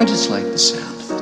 I just like the sound of it.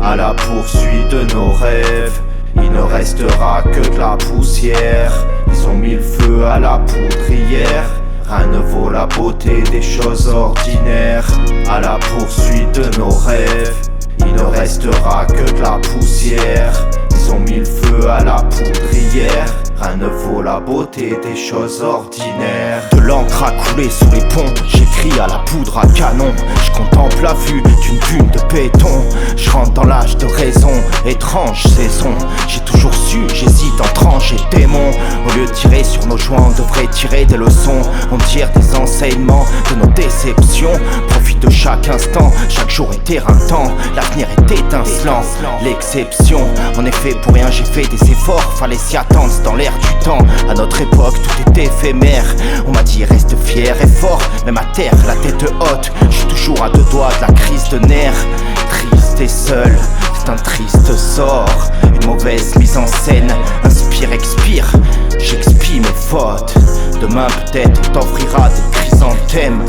À la poursuite de nos rêves, il ne restera que de la poussière. Ils ont mis le feu à la poudrière. Rien ne vaut la beauté des choses ordinaires. À la poursuite de nos rêves, il ne restera que de la poussière. Ils ont mis le feu à la poudrière. Rien ne vaut la beauté des choses ordinaires. De l'encre à couler sous les ponts, j'écris à la poudre à canon. Je contemple la vue d'une dune de béton. Je rentre dans l'âge de raison, étrange saison. J'ai toujours su, j'hésite entre ange et démon. Au lieu de tirer sur nos joints, on devrait tirer des leçons. On tire des enseignements de nos déceptions. Profite de chaque instant, chaque jour est éreintant. L'avenir est étincelant, l'exception. En effet, pour rien j'ai fait des efforts, fallait s'y attendre, c'est dans l'air du temps. À notre époque, tout est éphémère. On m'a dit reste fier et fort, même à terre, la tête haute. Je suis toujours à deux doigts de la crise de nerfs. Triste et seul, c'est un triste sort. Une mauvaise mise en scène, inspire, expire. J'expie mes fautes. Demain peut-être on t'offrira des chrysanthèmes.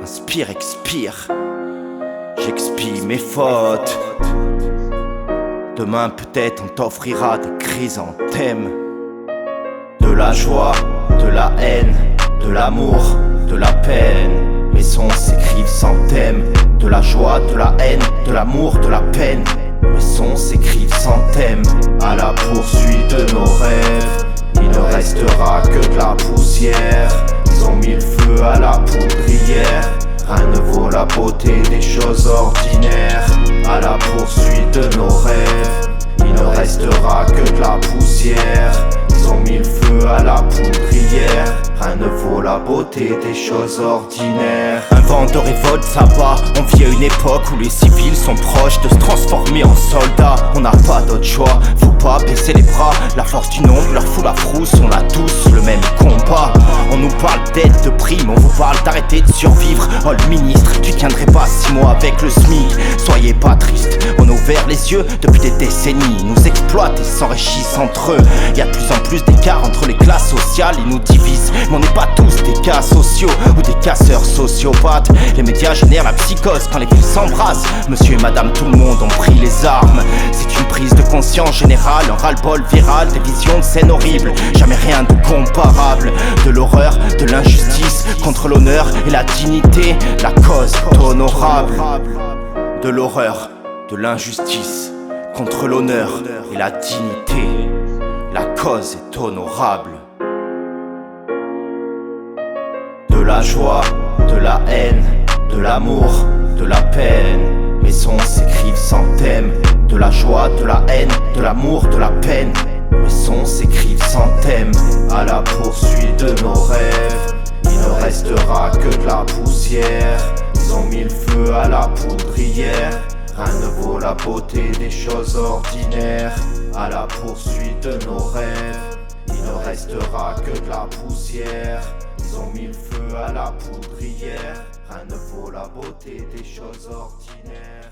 Inspire, expire. J'expie mes fautes. Demain peut-être on t'offrira des chrysanthèmes. De la joie, de la haine, de l'amour, de la peine. Mes sons s'écrivent sans thème. De la joie, de la haine, de l'amour, de la peine. Mes sons s'écrivent sans thème. À la poursuite de nos rêves, il ne restera que de la poussière. Ils ont mis le feu à la poudrière. Rien ne vaut la beauté des choses ordinaires. À la poursuite de nos rêves, il ne restera que de la poussière. Ils ont mis le feu à la poudrière. Rien ne vaut la beauté des choses ordinaires. Un vent de révolte s'abat. On vit à une époque où les civils sont proches de se transformer en soldats. On n'a pas d'autre choix, faut pas baisser les bras. La force du nombre leur fout la frousse. On a tous le même combat. On nous parle d'aide, de prime, on vous parle d'arrêter de survivre. Oh le ministre, tu tiendrais pas 6 mois avec le SMIC. Soyez pas tristes, on a ouvert les yeux depuis des décennies. Ils nous exploitent et s'enrichissent entre eux. Y'a de plus en plus d'écart entre les classes sociales, ils nous divisent. Mais on n'est pas tous des cas sociaux ou des casseurs sociopathes. Les médias génèrent la psychose quand les villes s'embrassent. Monsieur et madame tout le monde ont pris les armes. C'est une prise de conscience générale, un ras-le-bol viral, des visions de scènes horribles. Jamais rien de comparable. De l'horreur, de l'injustice, contre l'honneur et la dignité. La cause est honorable. De l'horreur, de l'injustice, contre l'honneur et la dignité. La cause est honorable. De la joie, de la haine, de l'amour, de la peine. Mes sons s'écrivent sans thème. De la joie, de la haine, de l'amour, de la peine. Mes sons s'écrivent sans thème. À la poursuite de nos rêves, il ne restera que de la poussière. Ils ont mis le feu à la poudrière. Rien ne vaut la beauté des choses ordinaires. À la poursuite de nos rêves, il ne restera que de la poussière. Ils ont mis le feu à la poudrière. Rien ne vaut la beauté des choses ordinaires.